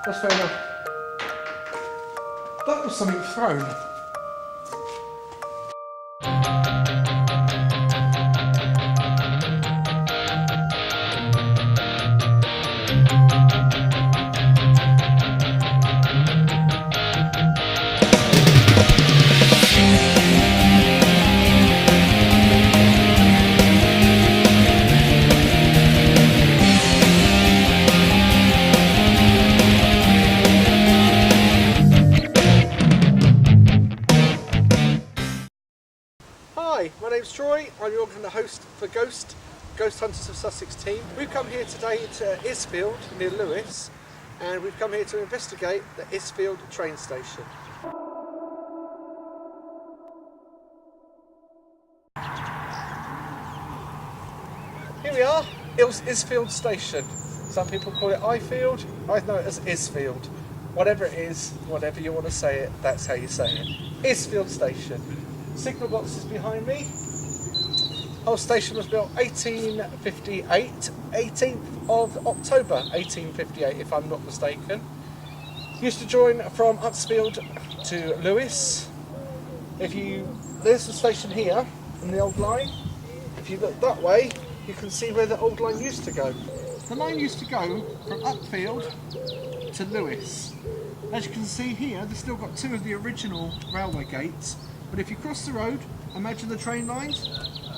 That's fair enough. That was something thrown. Hi, my name's Troy. I'm your host for Ghost Hunters of Sussex team. We've come here today to Isfield near Lewes, and we've come here to investigate the Isfield train station. Here we are. It was Isfield station. Some people call it Isfield. I know it as Isfield. Whatever it is, whatever you want to say it, that's how you say it. Isfield station. Signal box is behind me. Whole station was built 1858, 18th of October 1858 if I'm not mistaken. Used to join from Isfield to Lewes. There's the station here in the old line. If you look that way, you can see where the old line used to go. The line used to go from Isfield to Lewes. As you can see here, they've still got two of the original railway gates. But if you cross the road, imagine the train lines.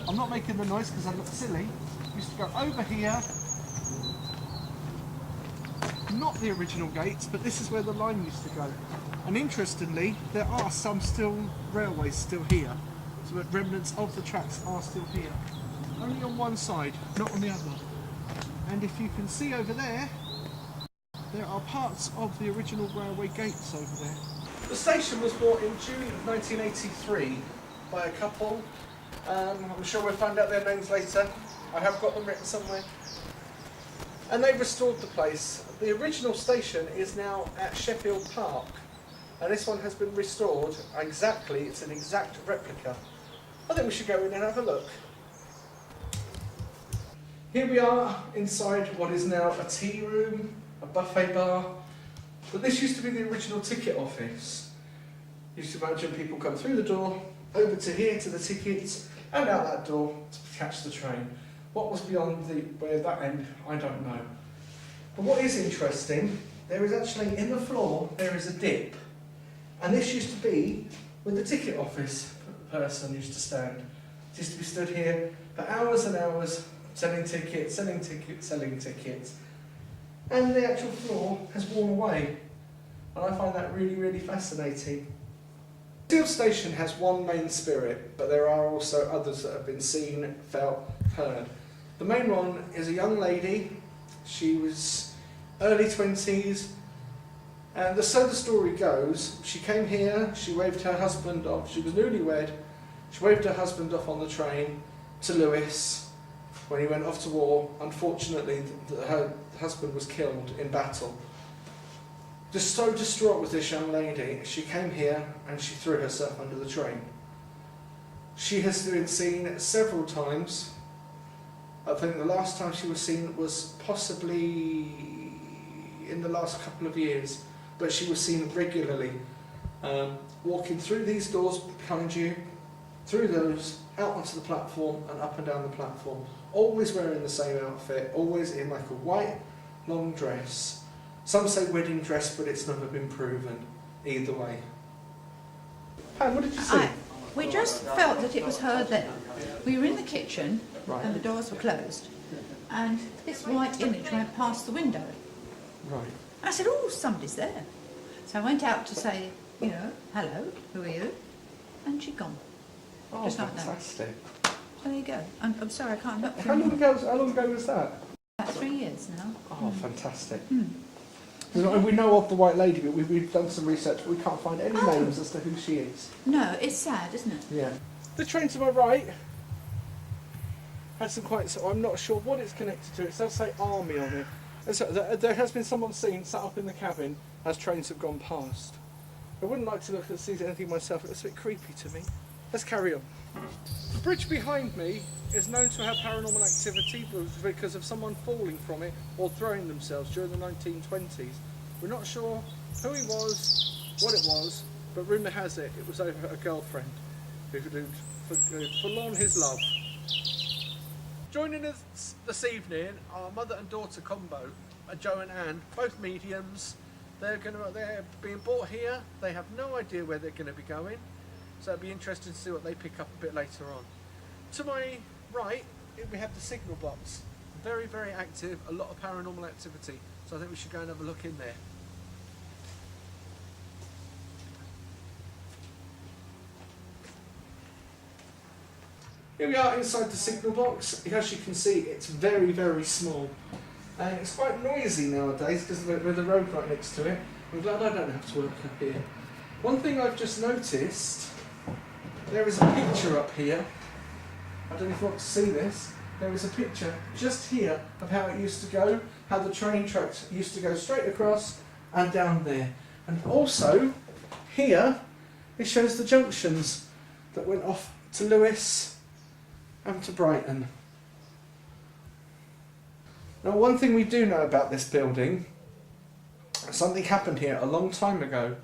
I'm not making the noise because I look silly. Used to go over here. Not the original gates, but this is where the line used to go. And interestingly, there are some railways still here. So the remnants of the tracks are still here. Only on one side, not on the other. And if you can see over there, there are parts of the original railway gates over there. The station was bought in June of 1983 by a couple. I'm sure we'll find out their names later. I have got them written somewhere. And they restored the place. The original station is now at Sheffield Park. And this one has been restored exactly. It's an exact replica. I think we should go in and have a look. Here we are inside what is now a tea room, a buffet bar. But this used to be the original ticket office. Used to imagine people come through the door, over to here to the tickets, and out that door to catch the train. What was beyond where that end, I don't know. But what is interesting, there is actually in the floor, there is a dip. And this used to be where the ticket office person used to stand. It used to be stood here for hours and hours, selling tickets, selling tickets, selling tickets. And the actual floor has worn away. And I find that really, really fascinating. Isfield station has one main spirit, but there are also others that have been seen, felt, heard. The main one is a young lady. She was early 20s. And so the story goes, she came here, she waved her husband off. She was newlywed. She waved her husband off on the train to Lewes when he went off to war. Unfortunately, her husband was killed in battle. Just so distraught was this young lady, she came here and she threw herself under the train. She has been seen several times. I think the last time she was seen was possibly in the last couple of years, but she was seen regularly, walking through these doors behind you, through those, out onto the platform and up and down the platform, always wearing the same outfit, always in like a white long dress. Some say wedding dress, but it's never been proven either way. Pam, what did you see? We just felt that it was her that we were in the kitchen, Right. and the doors were closed, and this white image went past the window. Right. I said, oh, somebody's there. So I went out to say, hello, who are you? And she'd gone. Oh, Just like that. fantastic. So there you go. I'm sorry, I can't look. How long ago was that? About 3 years now. Oh, fantastic. We know of the White Lady, but we've done some research, but we can't find any names as to who she is. No, it's sad, isn't it? Yeah. The train to my right has some I'm not sure what it's connected to. It does say Army on it. And so there has been someone seen sat up in the cabin as trains have gone past. I wouldn't like to look and see anything myself. It's a bit creepy to me. Let's carry on. The bridge behind me is known to have paranormal activity because of someone falling from it or throwing themselves during the 1920s. We're not sure who he was, what it was, but rumour has it was over a girlfriend who'd forlorn his love. Joining us this evening are mother and daughter combo, Joe and Anne, both mediums. They're being brought here. They have no idea where they're going to be going, so it'll be interesting to see what they pick up a bit later on. To my right, we have the signal box. Very, very active, a lot of paranormal activity. So I think we should go and have a look in there. Here we are inside the signal box. As you can see, it's very, very small. And it's quite noisy nowadays because with the road right next to it. I'm glad I don't have to work up here. One thing I've just noticed, there is a picture up here. I don't know if you want to see this. There is a picture just here of how it used to go, how the train tracks used to go straight across and down there. And also, here, it shows the junctions that went off to Lewes and to Brighton. Now, one thing we do know about this building, something happened here a long time ago,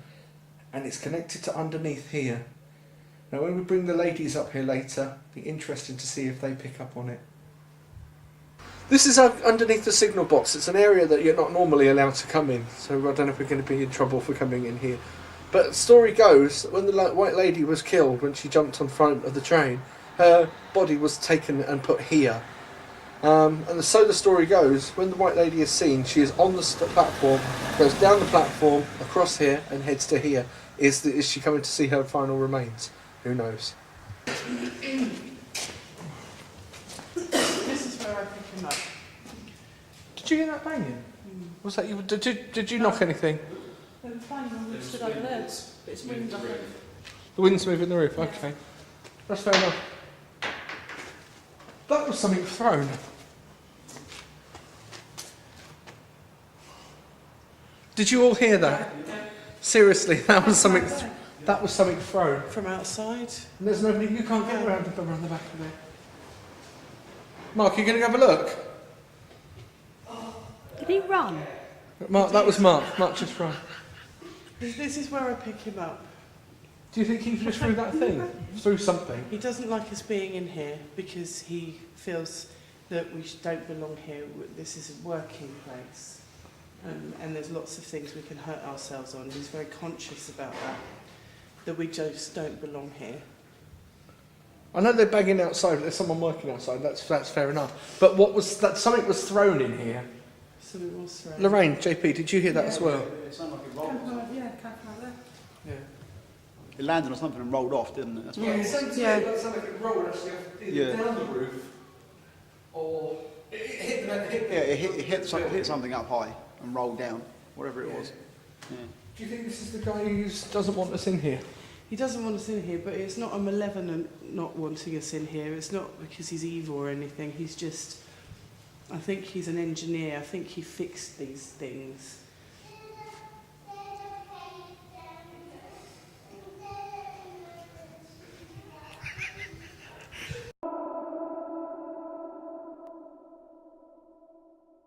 and it's connected to underneath here. Now, when we bring the ladies up here later, it'll be interesting to see if they pick up on it. This is underneath the signal box. It's an area that you're not normally allowed to come in, so I don't know if we're going to be in trouble for coming in here. But the story goes that when the white lady was killed, when she jumped on front of the train, her body was taken and put here. And so the story goes, when the white lady is seen, she is on the platform, goes down the platform, across here, and heads to here. Is she coming to see her final remains? Who knows? This is where I pick him up. Did you hear that banging? Was that you? Did you knock anything? They were banging on the stood over there, but it's wind up there. The wind's moving the roof, okay. That's fair enough. That was something thrown. Did you all hear that? Seriously, that was something thrown. From outside. And there's nobody, you can't get around the back of there. Mark, you going to have a look? Did he run? Mark, that was Mark. Mark just ran. This is where I pick him up. Do you think he just threw that thing? Threw something? He doesn't like us being in here because he feels that we don't belong here. This is a working place. And there's lots of things we can hurt ourselves on. He's very conscious about that we just don't belong here. I know they're banging outside, there's someone working outside, that's fair enough. But what was that? Something was thrown in here. Something was thrown. Lorraine, JP, did you hear that as well? It sounded like it rolled. Yeah, camp right there. Yeah. It landed on something and rolled off, didn't it? That's Yeah, what it sounded like it rolled actually Yeah. down the roof, or it hit something up high and rolled down, whatever it was. Yeah. Do you think this is the guy who doesn't want us in here? He doesn't want us in here, but it's not a malevolent not wanting us in here. It's not because he's evil or anything. He's just, I think he's an engineer. I think he fixed these things.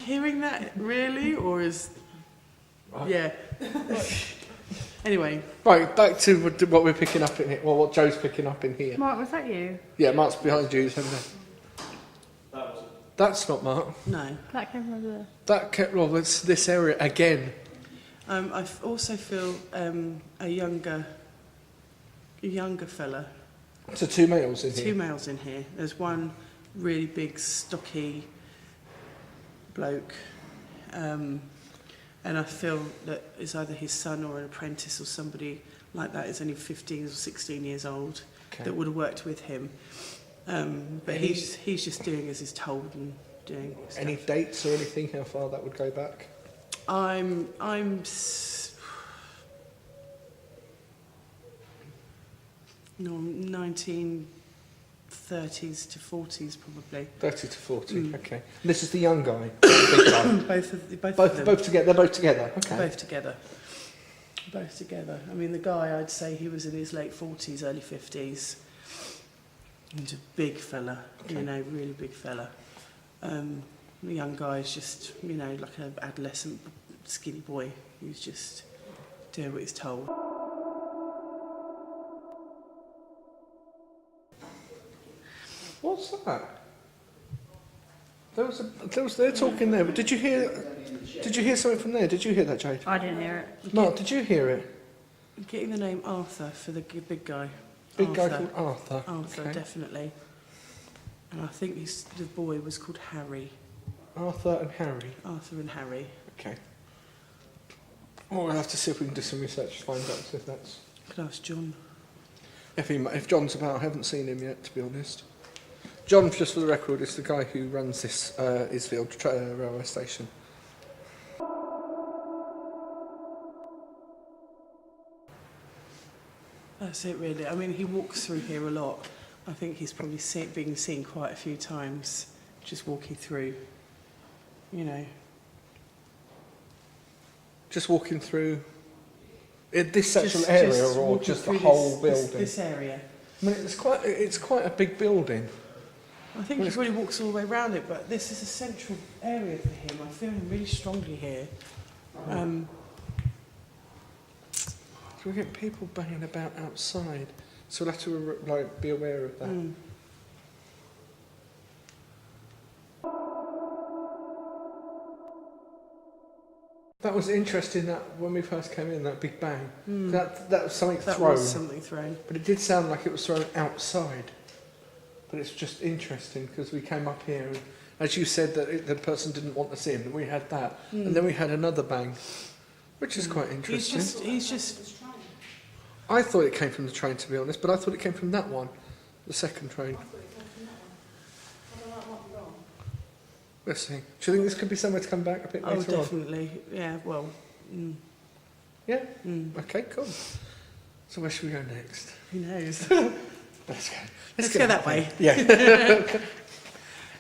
Hearing that, really? Or is... Yeah. Anyway. Right, back to what we're picking up in here, well, what Joe's picking up in here. Mark, was that you? Yeah, Mark's behind you, isn't it? That's not Mark. No. That came over there. That kept, well, it's this area again. I also feel a younger fella. So two males in here. Two males in here. There's one really big, stocky bloke, and I feel that it's either his son or an apprentice or somebody like that. Is only 15 or 16 years old. Okay. That would have worked with him. But he's just doing as he's told and doing stuff. Any dates or anything? How far that would go back? I'm no, 1930s to 40s probably. 30 to 40. Okay. And this is the young guy. The big guy. Both of them. Both together. They're both together. Okay. Both together. Both together. I mean, the guy, I'd say he was in his late 40s, early 50s. He's a big fella, Okay. you know, really big fella. The young guy is just, you know, like an adolescent skinny boy who's just doing what he's told. What's that? They're talking there, but did you hear something from there? Did you hear that, Jade? I didn't hear it. Mark, did you hear it? I'm getting the name Arthur for the big guy. Big guy called Arthur. Arthur, Okay. definitely. And I think the boy was called Harry. Arthur and Harry. Arthur and Harry. Okay. Well, we'll have to see if we can do some research to find out if that's... Could ask John. If John's about, I haven't seen him yet, to be honest. John, just for the record, is the guy who runs this Isfield railway station. That's it, really. I mean, he walks through here a lot. I think he's probably been seen quite a few times, just walking through, you know. Just walking through this actual Just area, or walking just the through whole building? This area. I mean, it's quite a big building. I think he really walks all the way around it, but this is a central area for him. I feel him really strongly here. So we get people banging about outside, so we'll have to be aware of that. That was interesting, that when we first came in, that big bang. That was something That thrown. was something thrown. But it did sound like it was thrown outside. But it's just interesting because we came up here, and as you said, that the person didn't want us in. We had that, and then we had another bang, which is quite interesting. He's just. I thought it came from the train, to be honest, but I thought it came from that one, the second train. Let's see. Do you think this could be somewhere to come back a bit later on? Oh, definitely. Yeah. Well. Yeah. Okay. Cool. So where should we go next? Who knows? Let's go. Let's go that way. Yeah.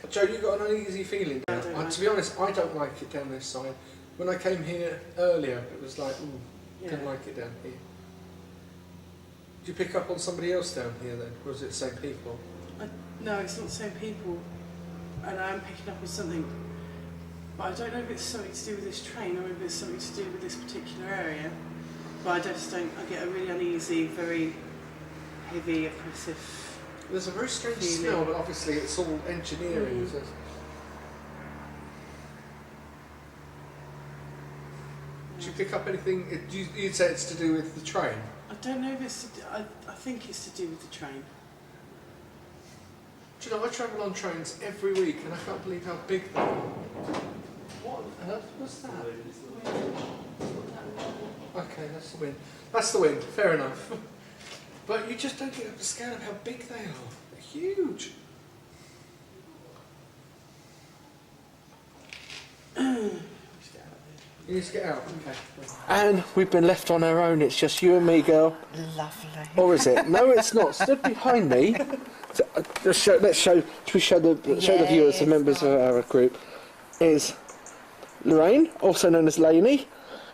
Joe, you got an uneasy feeling. To be honest, I don't like it down this side. When I came here earlier, it was like, don't like it down here. Did you pick up on somebody else down here then? Or was it the same people? No, it's not the same people. And I am picking up on something. But I don't know if it's something to do with this train or if it's something to do with this particular area. But I get a really uneasy, very heavy, oppressive. There's a very strange feeling. smell, but obviously it's all engineering. So did you pick up anything? You'd say it's to do with the train? I don't know if it's I think it's to do with the train. Do you know, I travel on trains every week and I can't believe how big they are. What on earth was that? Okay, that's the wind. That's the wind, fair enough. But you just don't get the scale of how big they are. They're huge. You need to get out, okay. And we've been left on our own. It's just you and me, girl. Lovely. Or is it? No, it's not. Stood behind me. Let's show the viewers, the members of our group, is Lorraine, also known as Lainey,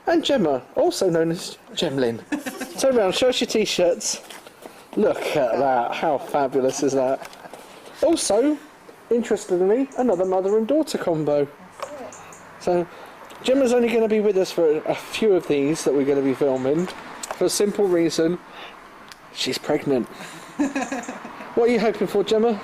and Gemma, also known as Gemlin. Turn around, show us your t-shirts. Look at that. How fabulous is that? Also, interestingly, another mother and daughter combo. So, Gemma's only going to be with us for a few of these that we're going to be filming, for a simple reason: she's pregnant. What are you hoping for, Gemma?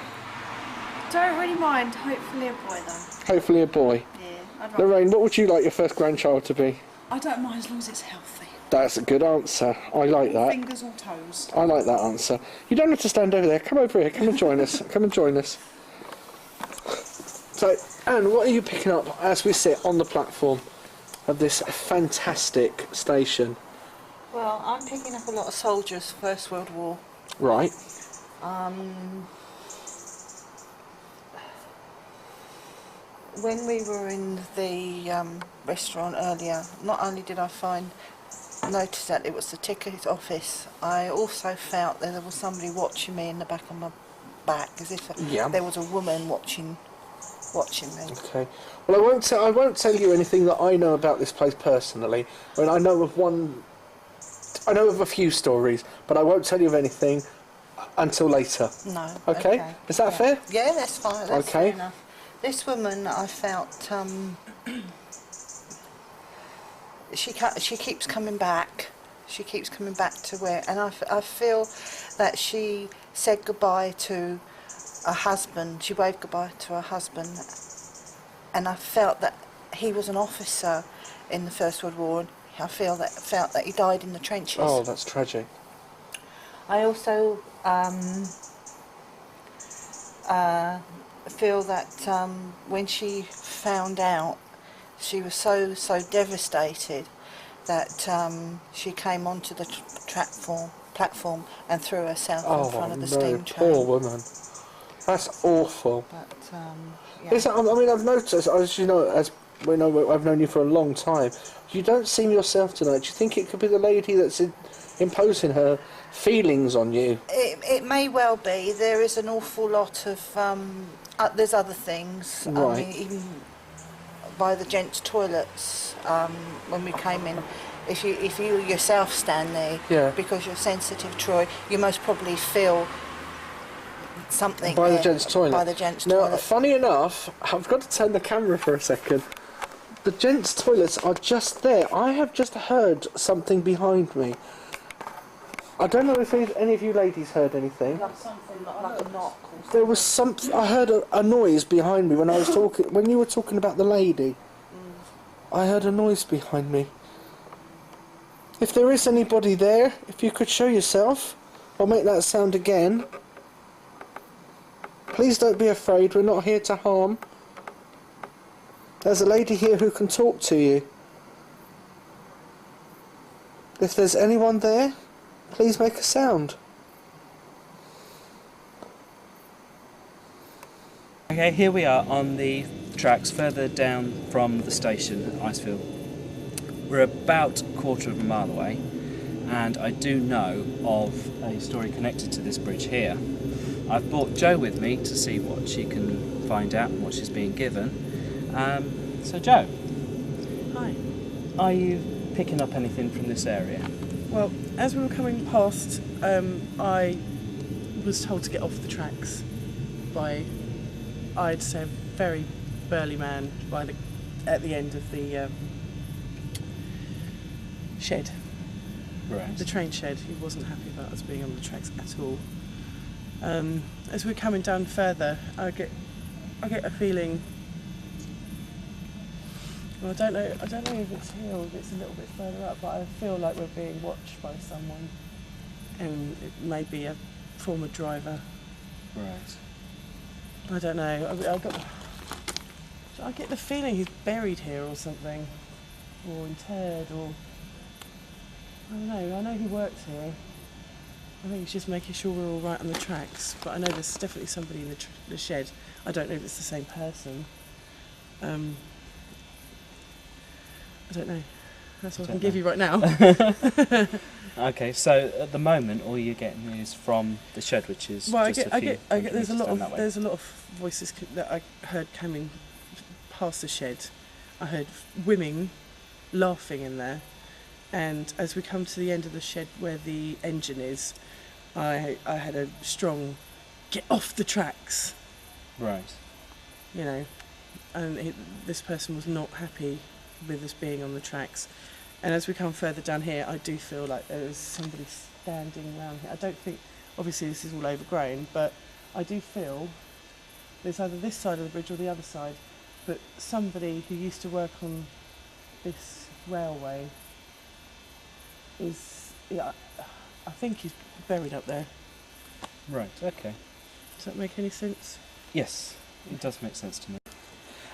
Don't really mind. Hopefully a boy though. Hopefully a boy. Yeah. Lorraine, what would you like your first grandchild to be? I don't mind as long as it's healthy. That's a good answer. I like that. Fingers or toes. I like that answer. You don't have to stand over there. Come over here. Come and join us. Come and join us. So, Anne, what are you picking up as we sit on the platform of this fantastic station? Well, I'm picking up a lot of soldiers, First World War. Right. When we were in the restaurant earlier, not only did I notice that it was the ticket office, I also felt that there was somebody watching me in the back of my back, as if there was a woman watching me. Okay. Well, I won't tell you anything that I know about this place personally. I mean, I know of a few stories, but I won't tell you of anything until later. No. Okay? Is that fair? Yeah, that's fine. That's fair Okay. enough. This woman, I felt, she keeps coming back. She keeps coming back to where, and I feel that she said goodbye to her husband. She waved goodbye to her husband, and I felt that he was an officer in the First World War. And I felt that he died in the trenches. Oh, that's tragic. I also feel that when she found out, she was so devastated that she came onto the platform and threw herself in front of the steam train. Poor woman. That's awful. But Yeah. I mean, I've noticed, as you know, as we know, I've known you for a long time. You don't seem yourself tonight. Do you think it could be the lady that's imposing her feelings on you? It may well be. There is an awful lot of there's other things. Right. I mean, even by the gents' toilets when we came in. If you yourself stand there, because you're sensitive, Troy, you most probably feel something by the gents' toilet. By the gents' toilet. Now, funny enough, I've got to turn the camera for a second. The gents' toilets are just there. I have just heard something behind me. I don't know if any of you ladies heard anything. Like something like a knock. There was something. I heard a noise behind me when I was talking. When you were talking about the lady, I heard a noise behind me. If there is anybody there, if you could show yourself, I'll make that sound again. Please don't be afraid, we're not here to harm. There's a lady here who can talk to you. If there's anyone there, please make a sound. Okay, here we are on the tracks further down from the station at Isfield. We're about a quarter of a mile away, and I do know of a story connected to this bridge here. I've brought Jo with me to see what she can find out and what she's being given. So Jo, Hi. are you picking up anything from this area? Well, as we were coming past, I was told to get off the tracks by, I'd say, a very burly man at the end of the shed. Right. The train shed. He wasn't happy about us being on the tracks at all. As we're coming down further, I get a feeling. Well, I don't know if it's here or if it's a little bit further up, but I feel like we're being watched by someone, and it may be a former driver. Right. I don't know. I get the feeling he's buried here or something, or interred, or I don't know. I know he works here. I think he's just making sure we're all right on the tracks. But I know there's definitely somebody in the shed. I don't know if it's the same person. I don't know. That's what I can give you right now. Okay, so at the moment, all you're getting is from the shed, which is Well, just I a few get. hundred meters down that way. There's a lot of voices that I heard coming past the shed. I heard women laughing in there, and as we come to the end of the shed where the engine is, I had a strong "get off the tracks." Right. You know, and this person was not happy with us being on the tracks. And as we come further down here, I do feel like there is somebody standing around here. I don't think, obviously this is all overgrown, but I do feel there's either this side of the bridge or the other side, but somebody who used to work on this railway I think he's buried up there. Right, okay. Does that make any sense? Yes, it does make sense to me.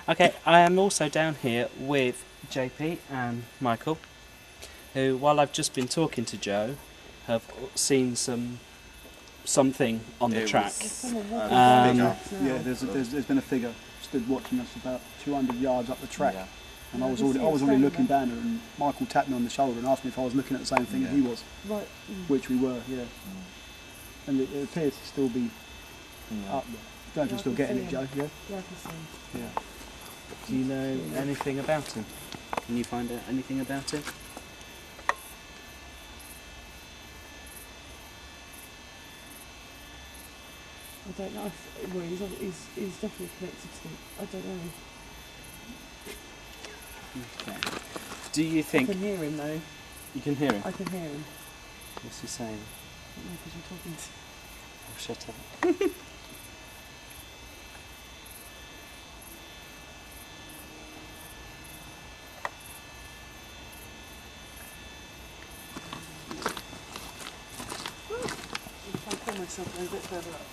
Okay, I am also down here with JP and Michael, who, while I've just been talking to Jo, have seen something on the track. Yeah, there's been a figure stood watching us about 200 yards up the track, and I was already looking down, and Michael tapped me on the shoulder and asked me if I was looking at the same thing that he was, Right. which we were, and it appears to still be up there. Don't know if you're still getting it, Joe. Yeah. Yeah. Do you know anything about him? Can you find out anything about him? I don't know. Well, he's definitely connected to them. I don't know. Okay. Do you I think can hear him though. you can hear him? I can hear him. What's he saying? I don't know because you're talking to... Oh, shut up. I'll pull myself a bit further up.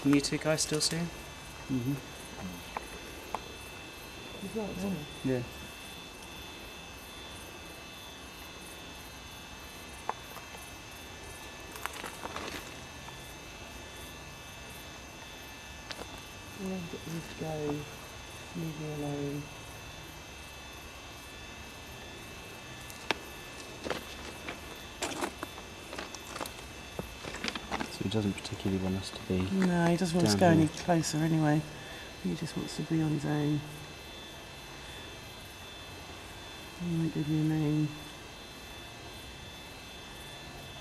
Can you two guys still see him? Mm-hmm. He's right there. Yeah. I'll let this go. Leave me alone. So he doesn't particularly want us to be. No, he doesn't want to Down go any here. closer anyway. He just wants to be on his own. He won't give me a name.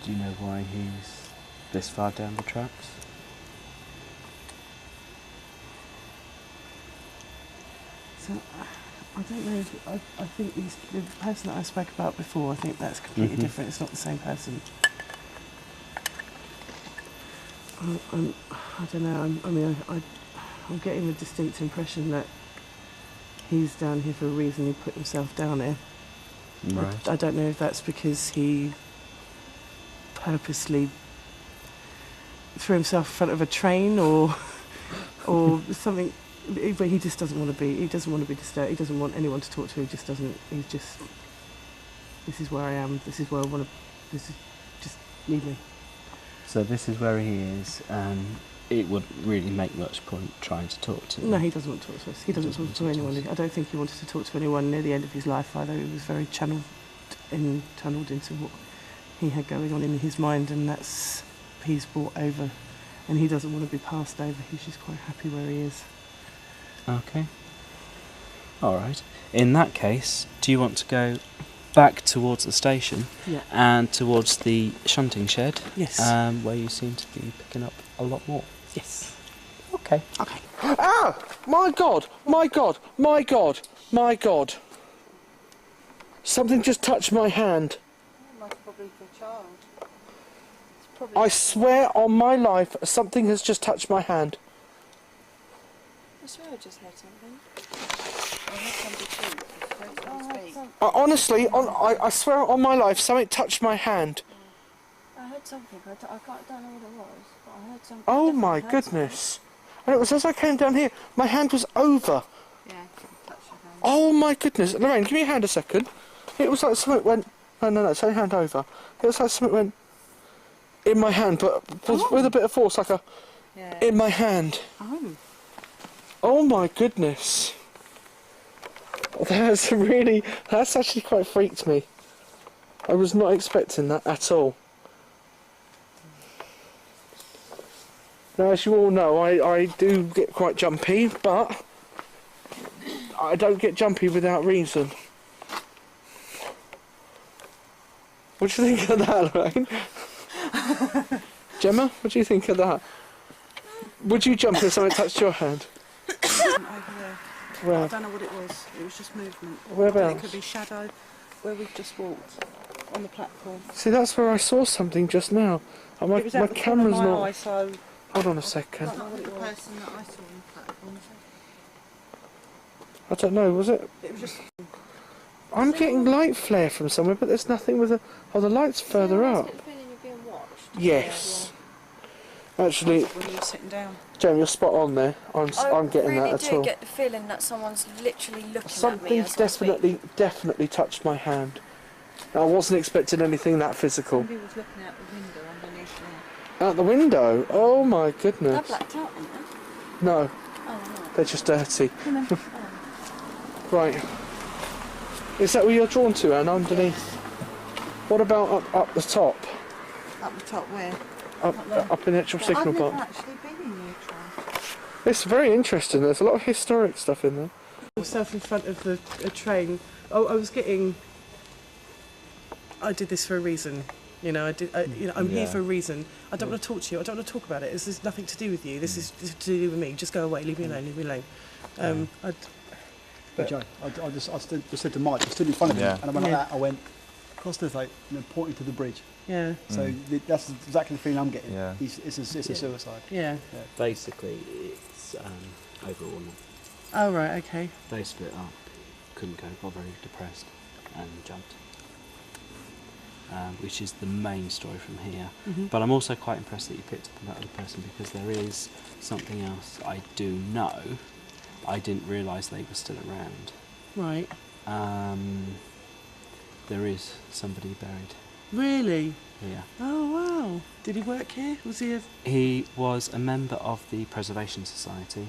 Do you know why he's this far down the tracks? So, I don't know. I think the person that I spoke about before, I think that's completely Mhm. different. It's not the same person. I don't know. I'm getting the distinct impression that he's down here for a reason. He put himself down here. Right. I don't know if that's because he purposely threw himself in front of a train or something. But he just doesn't want to be. He doesn't want to be disturbed. He doesn't want anyone to talk to. He just doesn't. He's just. This is where I am. This is where I want to. This is just leave me. So this is where he is, and it wouldn't really make much point trying to talk to him. No, he doesn't want to talk to us. He doesn't talk to anyone. I don't think he wanted to talk to anyone near the end of his life either. He was very tunnelled into what he had going on in his mind, and he's brought over, and he doesn't want to be passed over. He's just quite happy where he is. Okay. All right. In that case, do you want to go back towards the station Yeah. and towards the shunting shed? Yes. Where you seem to be picking up a lot more. Yes. Okay. Okay. Ah! My God! My God! My God! My God! Something just touched my hand. Most probably for a child. It's probably I swear on my life, something has just touched my hand. I swear I just heard something. I heard somebody speak. I heard somebody speak. Honestly, I swear on my life, something touched my hand. I heard something. I don't know what it was, but I heard something. Oh Definitely my heard goodness. And it was as I came down here, my hand was over. Yeah, touch your hand. Oh my goodness. Lorraine, give me your hand a second. It was like something went... No, say hand over. It was like something went in my hand, but with a bit of force, like Yeah. in my hand. Oh. Oh my goodness. That's actually quite freaked me. I was not expecting that at all. Now, as you all know, I do get quite jumpy, but I don't get jumpy without reason. What do you think of that, Lorraine? Gemma, what do you think of that? Would you jump if something touched your hand? Over there. Where? I don't know what it was. It was just movement. Whereabouts? It could be shadow where we've just walked on the platform. See, that's where I saw something just now. And my It was out the corner of camera's my not... eye, so Hold on a second. It's not the person that I saw on the platform. I don't know, was it? it was just. I'm getting light flare from somewhere, but there's nothing with the... Oh, the light's further up. Is it feeling you're being watched? Yes. Actually, When you were sitting down. Jamie, you're spot on there. I'm getting that at I really all. do get the feeling that someone's literally looking at me Something's as I speak. definitely touched my hand. I wasn't expecting anything that physical. Somebody was looking out the window underneath there. Out the window? Oh my They're goodness. blacked out, aren't they? No, Oh, they're just dirty. no. Right. Is that where you're drawn to, Anne, underneath? What about up the top? Up the top where? Up in the actual signal I've never box? actually been in here, Troy. It's very interesting. There's a lot of historic stuff in there. Myself in front of a train. Oh, I did this for a reason. You know, I'm here for a reason. I don't want to talk to you. I don't want to talk about it. This has nothing to do with you. This is to do with me. Just go away. Leave me alone. Leave me alone. But Joe, I just said to Mike, I stood in front of him, and I went like that. I went across the like, pointing to the bridge. Yeah. So that's exactly the feeling I'm getting. Yeah. It's a suicide. Yeah. Basically, it's overall. Oh right. Okay. They split up, couldn't go, got very depressed, and jumped. Which is the main story from here. But I'm also quite impressed that you picked up on that other person, because there is something else I do know. I didn't realise they were still around. Right. There is somebody buried Really? here. Oh wow. Did he work here? Was he a... He was a member of the Preservation Society,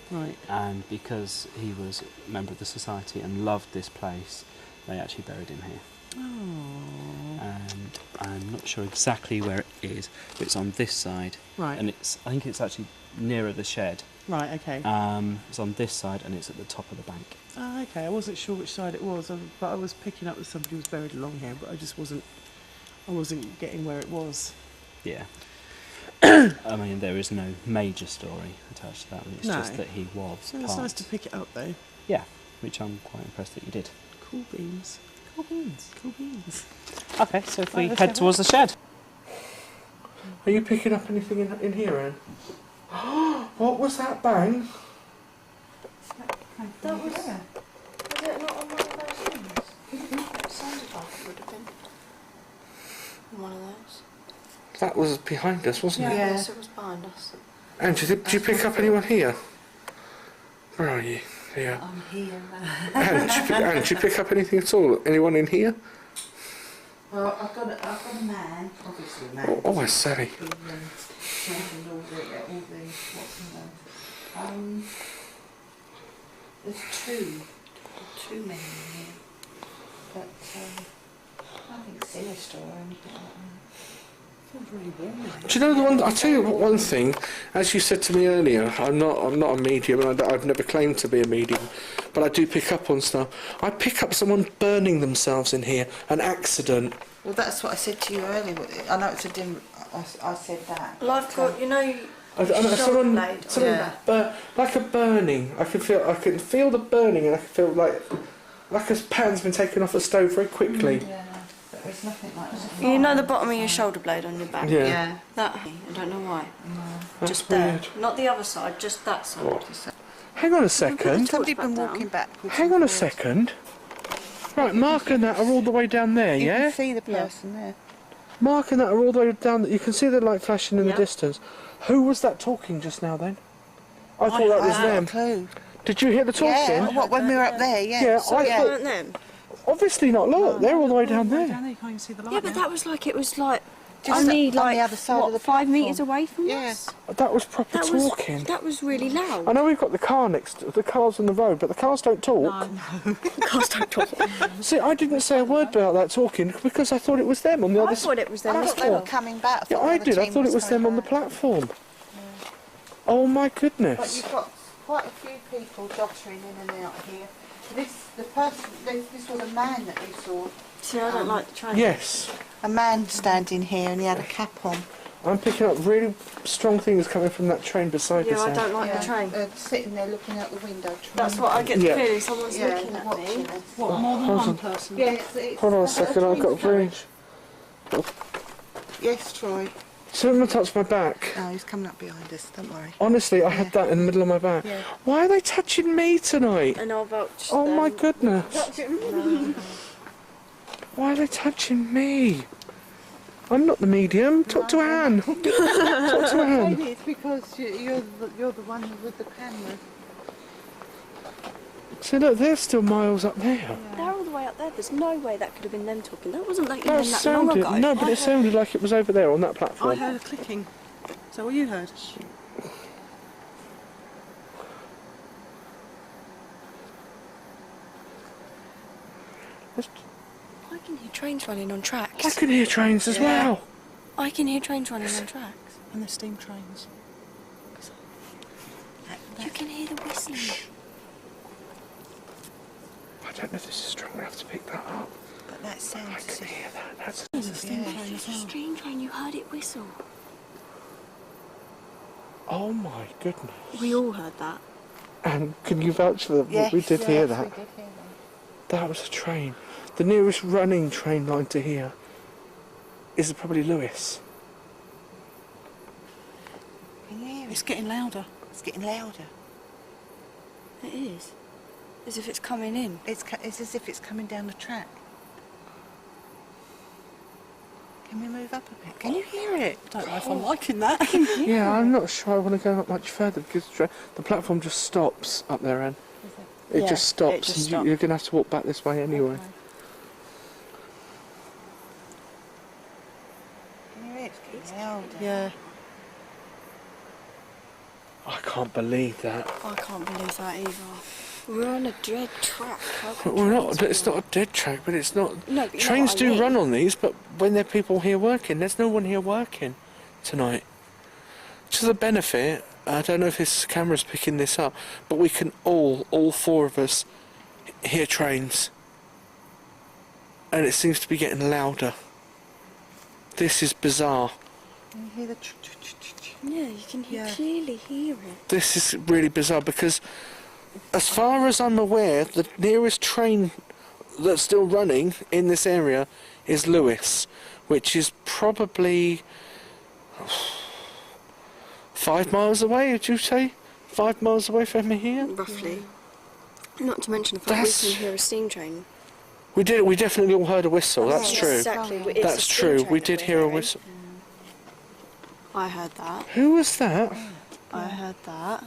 Right. and because he was a member of the society and loved this place, they actually buried him here. Oh. And I'm not sure exactly where it is, but it's on this side. Right. And I think it's actually nearer the shed. Right. Okay. It's on this side, and it's at the top of the bank. Oh, okay. I wasn't sure which side it was, but I was picking up that somebody was buried along here, but I wasn't getting where it was. Yeah. I mean, there is no major story attached to that one. It's No. just that he was So it's part. nice to pick it up though. Yeah, which I'm quite impressed that you did. Cool beans. Cool beans. Cool beans. Okay, so if we let's head have a towards the shed. Are you picking up anything in here, Anne? What was that bang? That was it not on one of those things? It sounded like it would have been on one of those. That was behind us, wasn't it? Yeah. Yes, it was behind us. Anne, did you pick up anyone here? Where are you? Here. I'm here. Anne, did you pick up anything at all? Anyone in here? Well, I've got a man, obviously a man. Oh, I say. Who changing all the what's in those. There's two men in here, but nothing sinister or anything like that. Feels really warm in here. Do you know the one? I'll tell you one thing. As you said to me earlier, I'm not a medium, and I've never claimed to be a medium, but I do pick up on stuff. I pick up someone burning themselves in here, an accident. Well, that's what I said to you earlier. I know it's a dim. I said that. Well, I've got, you know, I know, shoulder blade. Yeah. like a burning. I can feel the burning, and I can feel like a pan's been taken off a stove very quickly. Yeah, there's nothing like that. You know the bottom of your shoulder blade on your back? Yeah. Yeah. That, I don't know why. That's Just there. weird. Not the other side, just that side. Hang on a second. Somebody been Back walking down. backwards. Hang on a second. Right, Mark and that are all the way down there, You yeah? can see the person there. Mark and that are all the way down. You can see the light flashing in Yeah. the distance. Who was that talking just now then? I thought that I was haven't them. a clue. Did you hear the talking? Yeah, what, when we were up there, yeah. Yeah, So I it thought. weren't them. Obviously not. Look, they're all the way down there. You can't even see the light. Yeah, but that was like, it was like Just only on the like, other side what, of the 5 metres platform. away from Yeah. us? That was proper talking. That was really loud. I know we've got the cars on the road, but the cars don't talk. Cars don't talk. See, I didn't say a word about that talking because I thought it was them on the other I side. thought it was them I as thought they were well. coming back. Yeah, I did. I thought it was them on the platform. Oh my But goodness. you've got quite a few people dottering in and out here. This was a man that we saw. See, I don't like the train. Yes. A man standing here and he had a cap on. I'm picking up really strong things coming from that train beside Yeah, us. I Anne. don't like the train. Sitting there looking out the window. That's what I get the Yeah. feeling, someone's looking at watching me. us. What, more than Hold one on. person? Yeah, it's Hold on a second, I've got a twin really... Yes, Troy. Someone touched my back. No, he's coming up behind us, don't worry. Honestly, I had that in the middle of my back. Yeah. Why are they touching me tonight? And I'll vouch Oh them. my goodness. Why are they touching me? I'm not the medium. Talk to Anne. Talk to Anne. Maybe it's because you're the one with the camera. See, look, they're still miles up there. They're all the the way up there. There's no way that could have been them talking. That wasn't like No, even that long ago. no, but it sounded like it was over there on that I platform. heard a clicking. Is that what you heard? I can hear trains running on tracks. I can hear trains as well. I can hear trains running on tracks. And the steam trains. You can hear the whistling. I don't know if this is strong enough to pick that up. But that I sounds... can hear that. That's There's a steam train as It's a well. steam train. You heard it whistle. oh my goodness. We all heard that. And can you vouch for that? We did hear that. we did hear that. That was a train. The nearest running train line to here is probably Lewis. Can you hear it? It's getting louder. It's getting louder. It is. As if it's coming in. It's as if it's coming down the track. Can we move up a bit? Can you hear it? I don't know if I'm liking that. Yeah, I'm not sure I want to go up much further because the platform just stops up there, and it Yeah, just stops. it just and stopped. you're going to have to walk back this way anyway. Okay. Can you hear it? It's getting louder. Yeah. I can't believe that. I can't believe that either. We're on a dead track. How can We're not. trains It's be not a dead track, but it's not. No, but you know Trains what I do mean. run on these, but when there are people here working, there's no one here working tonight. To the benefit, I don't know if this camera's picking this up, but we can all four of us, hear trains, and it seems to be getting louder. This is bizarre. Can you hear the... Yeah, you can clearly hear it. This is really bizarre because, as far as I'm aware, the nearest train that's still running in this area is Lewis, which is probably 5 miles away, would you say? 5 miles away from here? Roughly. Not to mention the fact That's- we can hear a steam train. We definitely all heard a whistle, that's true. Exactly. It's That's a steam true, train we that did we're hear a hearing. whistle. I heard that. Who was that? I heard that.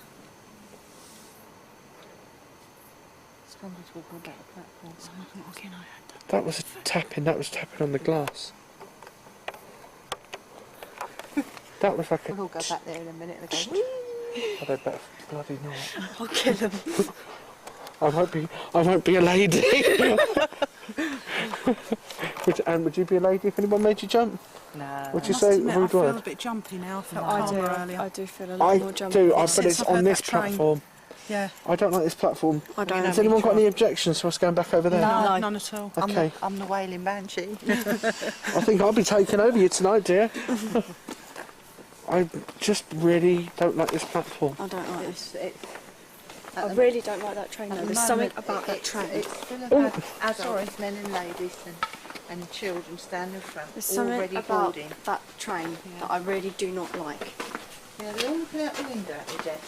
Somebody's walking about the platform. Someone walking, I heard that. That was tapping on the glass. That was like a... We'll all go back there in a minute and go... Oh, they better bloody not. I'll kill them. I won't be a lady. would you be a lady if anyone made you jump? No. Would you I say must admit, I rude feel word? a bit jumpy now. I felt I calmer earlier. do feel a lot I more jumpy. do, but Since it's I've on heard this that train. platform. Yeah. I don't like this platform. I don't. Has anyone got any objections to us going back over there? No, No. none at all. Okay. I'm the wailing banshee. I think I'll be taking over you tonight, dear. I just really don't like this platform. I don't like this. At I the- really don't like that train though. at the There's something moment, about that it's train. full of adults, men and ladies and children standing in front, There's all something ready about boarding. that train that I really do not like. Yeah, they're all looking out the window at me, Jen.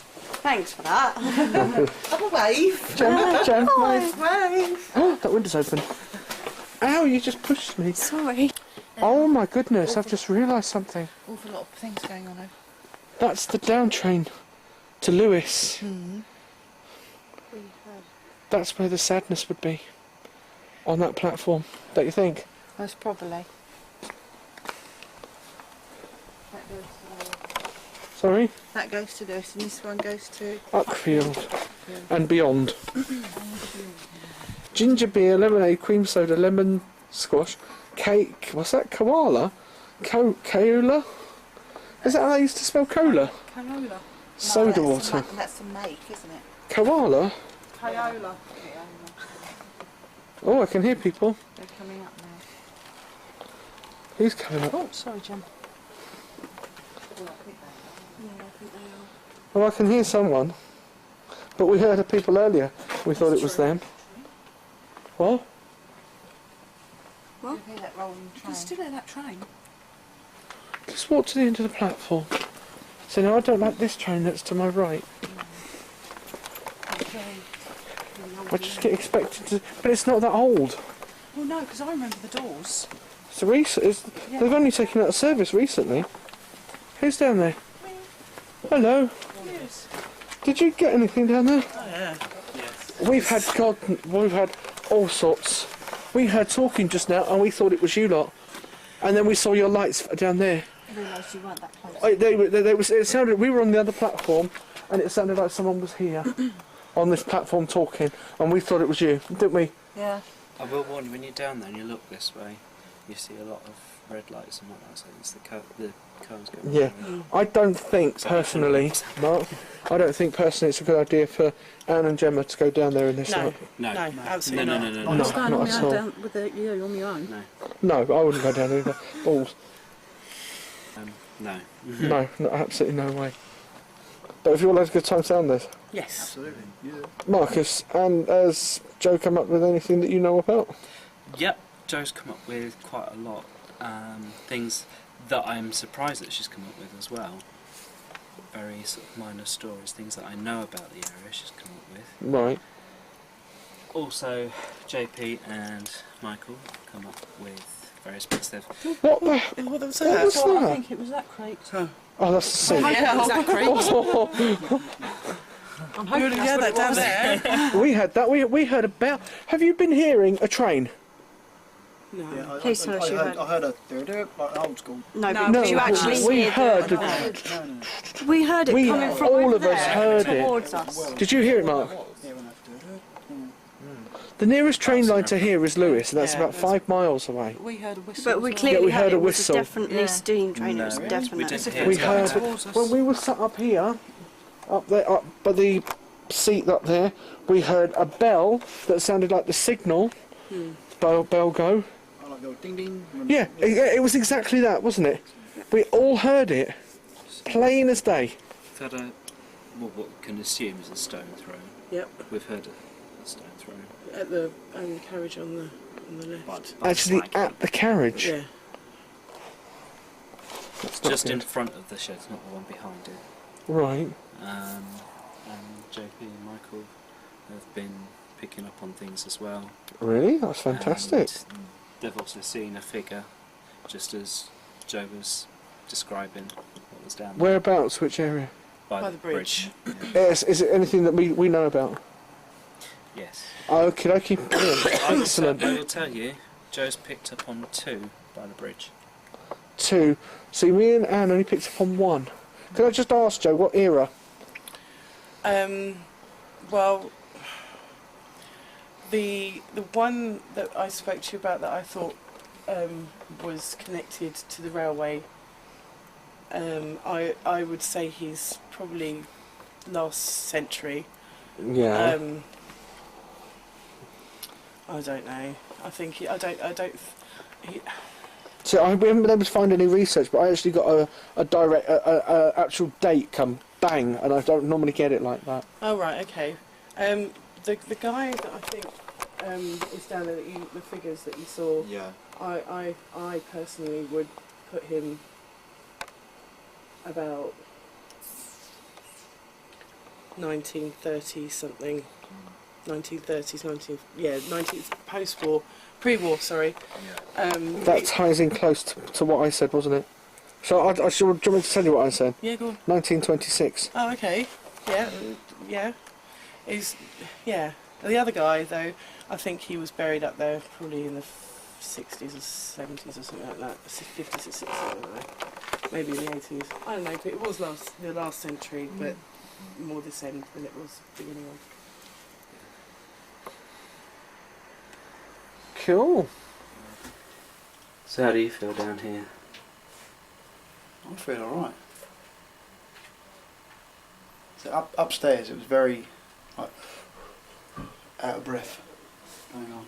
Thanks for that. Have a wave. Jen, Wave. Wave. that window's open. Ow, you just pushed me. Sorry. Oh my goodness, I've just realised something. Awful lot of things going on over. That's the down train to Lewis. That's where the sadness would be. On that platform, don't you think? Most probably. Sorry? That goes to this, and this one goes to... Uckfield and beyond. Ginger beer, lemonade, cream soda, lemon squash, cake. What's that? Koala? Koala? Is that how they used to spell cola? Kayola. Soda water. That's a make, isn't it? Koala? Kayola. Oh, I can hear people. They're coming up now. Who's coming up? Oh, sorry, Jen. Oh, I can hear someone. But we heard people earlier. We thought it was them. What? You hear that rolling train? There's still that train. Just walk to the end of the platform. So now I don't like this train that's to my right. I just get expected to... But it's not that old. Well, no, because I remember the doors. They've only taken out of service recently. Who's down there? Hello. Yes. Did you get anything down there? Oh, yeah. We've had all sorts. We heard talking just now, and we thought it was you lot. And then we saw your lights down there. I realised you weren't that close. It sounded. We were on the other platform, and it sounded like someone was here on this platform talking, and we thought it was you, didn't we? Yeah. I will warn you, when you're down there and you look this way, you see a lot of red lights and whatnot, so it's the cars going. Yeah. I don't think personally, Mark. I don't think personally it's a good idea for Anne and Gemma to go down there in this No, light. no, absolutely No. not. No, not at all. down with you on your own. No, I wouldn't go down either. Balls. No. No, absolutely no way. But if you all had a good time down there, Yes. Absolutely. Yeah. Marcus, and has Joe come up with anything that you know about? Yep, Joe's come up with quite a lot. Things that I'm surprised that she's come up with as well. Very sort of minor stories, things that I know about the area she's come up with. Right. Also, JP and Michael come up with various bits they've... What the? What was What that? was I that? think it was that crate. Oh, that's the sea. I'm You hoping would have heard that down there. We had that. We heard about. Have you been hearing a train? No. Yeah, Please tell us you heard. I heard a like old school. No, No, but you actually we heard. we heard it We coming from all over of us there heard it. towards us. Did you hear it, Mark? Yeah, when The nearest train line to here is Lewis, and that's Yeah, about 5 miles away. We heard a whistle. But we as well. clearly we heard a it was whistle. definitely Yeah. steam train. It was No, definitely. we didn't hear We it. heard towards us. when we were sat up here, up there, up by the seat up there. We heard a bell that sounded like the signal. Bell go. I like go ding ding. Yeah, it was exactly that, wasn't it? We all heard it, plain as day. We've had what we can assume is a stone throw. Yep. We've heard a stone throw. At the carriage on the left. Actually, at the carriage. Yeah. That's not Just in good. front of the shed, not the one behind it. Right. And JP and Michael have been picking up on things as well. Really? That's fantastic. And they've also seen a figure, just as Joe was describing what was down there. Whereabouts? Which area? By the bridge. Yeah. Yes. Is it anything that we know about? Yes. Okie dokie. Brilliant. I Excellent. will tell you, Joe's picked up on 2 by the bridge. 2. See, me and Anne only picked up on 1. Could I just ask Joe what era? Well, the one that I spoke to you about that I thought was connected to the railway, I would say he's probably last century. Yeah. I don't know. I think I don't. So we haven't been able to find any research, but I actually got a direct, actual date come bang, and I don't normally get it like that. Oh right, okay. The guy that I think is down there, the figures that you saw. Yeah. I personally would put him about 1930 something. 1930s, 19th post-war, pre-war. Sorry. That ties in close to what I said, wasn't it? So I should. Do you want me to tell you what I said? Yeah, go on. 1926. Oh, okay. Yeah. The other guy, though, I think he was buried up there probably in the 60s or 70s or something like that. 50s or 60s, I don't know. Maybe in the 80s. I don't know, but it was the last century, but more this end than it was beginning of. Cool. So how do you feel down here? I feel alright. So upstairs it was very like out of breath going on.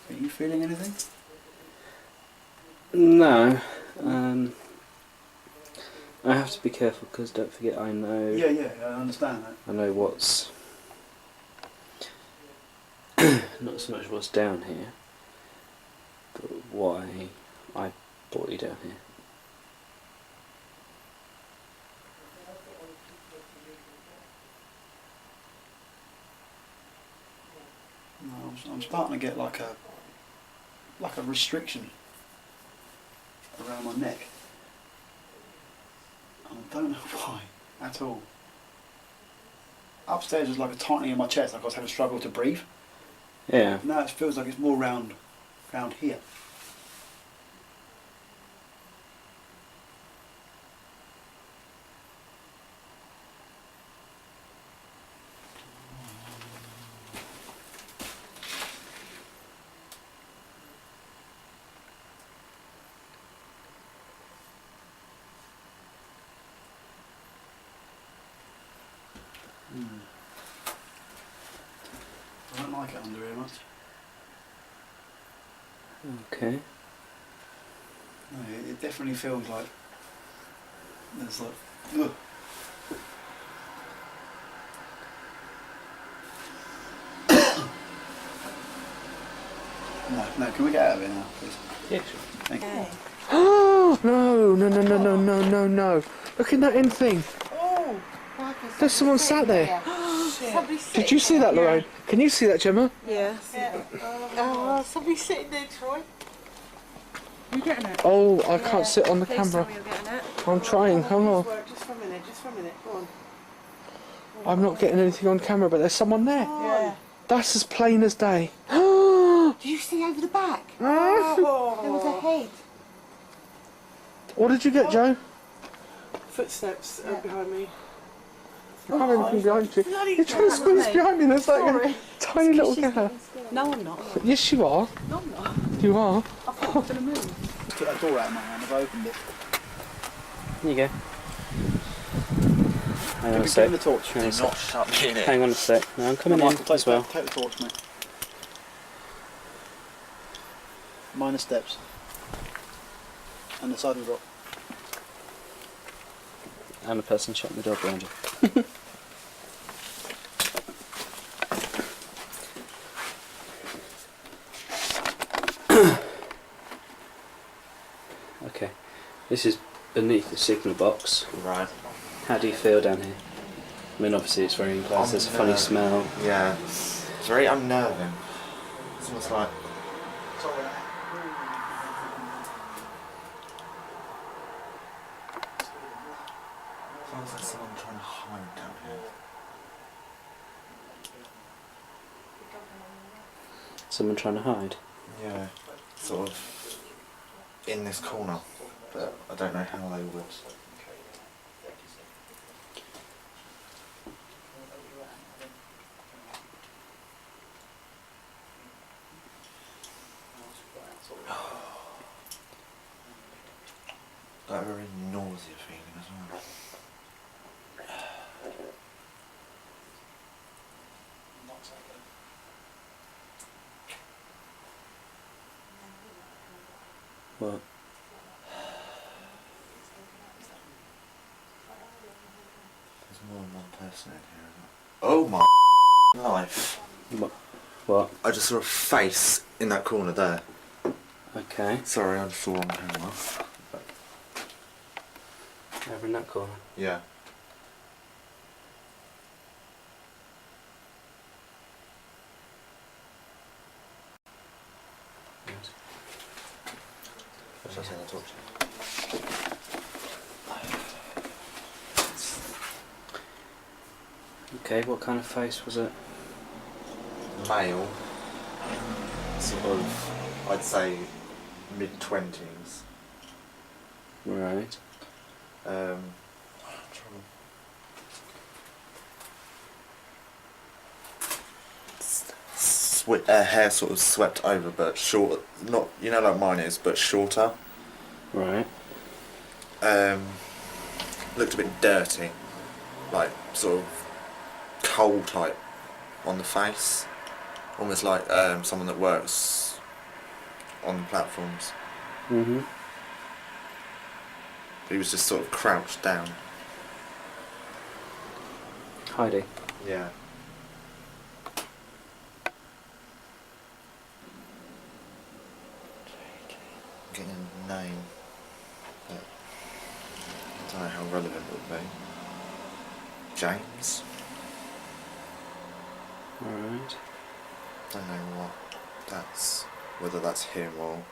Are you feeling anything? No. I have to be careful because don't forget I know. Yeah, I understand that. I know what's not so much what's down here, but why I brought you down here. No, I'm starting to get like a restriction around my neck. And I don't know why at all. Upstairs was like a tightening in my chest, like I was having a struggle to breathe. Yeah. Now it feels like it's more round here. I don't like it under here much. Okay. No, it definitely feels like there's like. Ugh. No, can we get out of here now, please? Yeah, sure. Thank you. Oh no! No! Look at that end thing. Oh, There's someone sat there. somebody Did you see that, Lorraine? Can you see that, Gemma? Yeah. Oh, somebody's sitting there, Troy. You getting it? Oh, I can't sit on the Please camera. tell me you're getting it. I'm trying. Hang on. Just for a minute, Go on. I'm not getting anything on camera, but there's someone there. Yeah. That's as plain as day. Do you see over the back? Oh. There was a head. What did you get, Joe? Footsteps behind me. I can't have anything behind you. Bloody You're trying to squeeze behind me. There's like a tiny little girl. No, I'm not. Yes, you are. No, I'm not. You are. I thought I was going to move. Took that door out of my hand, I've opened it. There you go. Hang on a Give me sec. the torch. Hang on a sec. Not shut me in it. Hang on a sec. No, I'm coming in Michael, as well. take the torch, mate. Minor steps. And the side of the rock. And the person shutting the door behind you. Okay, this is beneath the signal box. Right. How do you feel down here? I mean, obviously it's very enclosed. There's a funny smell. Yeah. It's very unnerving. It's almost like. Sounds like someone trying to hide down here. Someone trying to hide. Yeah. Sort of in this corner. But I don't know how they would. Got a very nausea feeling as well. What? There's more than one person in here, isn't there? Oh my life. What? I just saw a face in that corner there. Okay. Sorry, I just saw on camera. Over in that corner. Yeah. Should I send the torch? Okay, what kind of face was it? Male. Sort of, I'd say mid-20s. Right. Hair sort of swept over, but short. Not, you know, like mine is, but shorter. Right. Looked a bit dirty, like sort of coal type on the face, almost like someone that works on the platforms. Mm-hmm. He was just sort of crouched down. Hiding. Yeah. Getting a name, but I don't know how relevant it would be. James? Alright. don't know what that's, whether that's him or...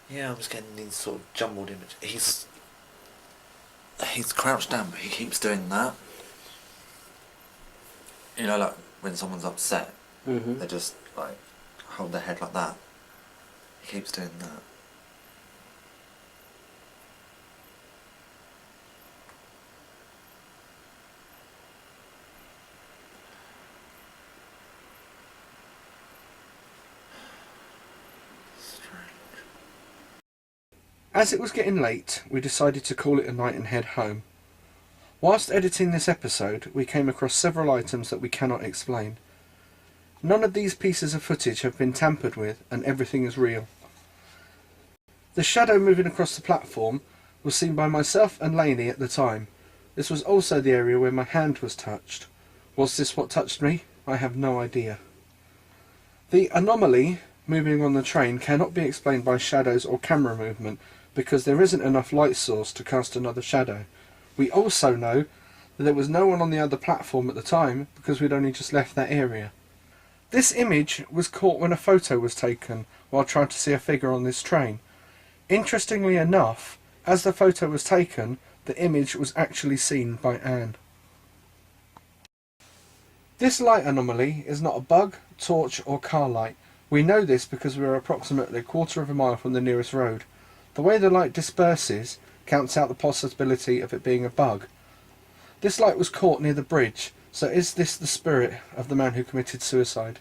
Yeah, I'm just getting these sort of jumbled images. He's crouched down, but he keeps doing that. You know, like when someone's upset, they just like hold their head like that. He keeps doing that. As it was getting late, we decided to call it a night and head home. Whilst editing this episode, we came across several items that we cannot explain. None of these pieces of footage have been tampered with, and everything is real. The shadow moving across the platform was seen by myself and Lainey at the time. This was also the area where my hand was touched. Was this what touched me? I have no idea. The anomaly moving on the train cannot be explained by shadows or camera movement, because there isn't enough light source to cast another shadow. We also know that there was no one on the other platform at the time, because we'd only just left that area. This image was caught when a photo was taken while trying to see a figure on this train. Interestingly enough, as the photo was taken, the image was actually seen by Anne. This light anomaly is not a bug, torch or car light. We know this because we are approximately a quarter of a mile from the nearest road. The way the light disperses counts out the possibility of it being a bug. This light was caught near the bridge, so is this the spirit of the man who committed suicide?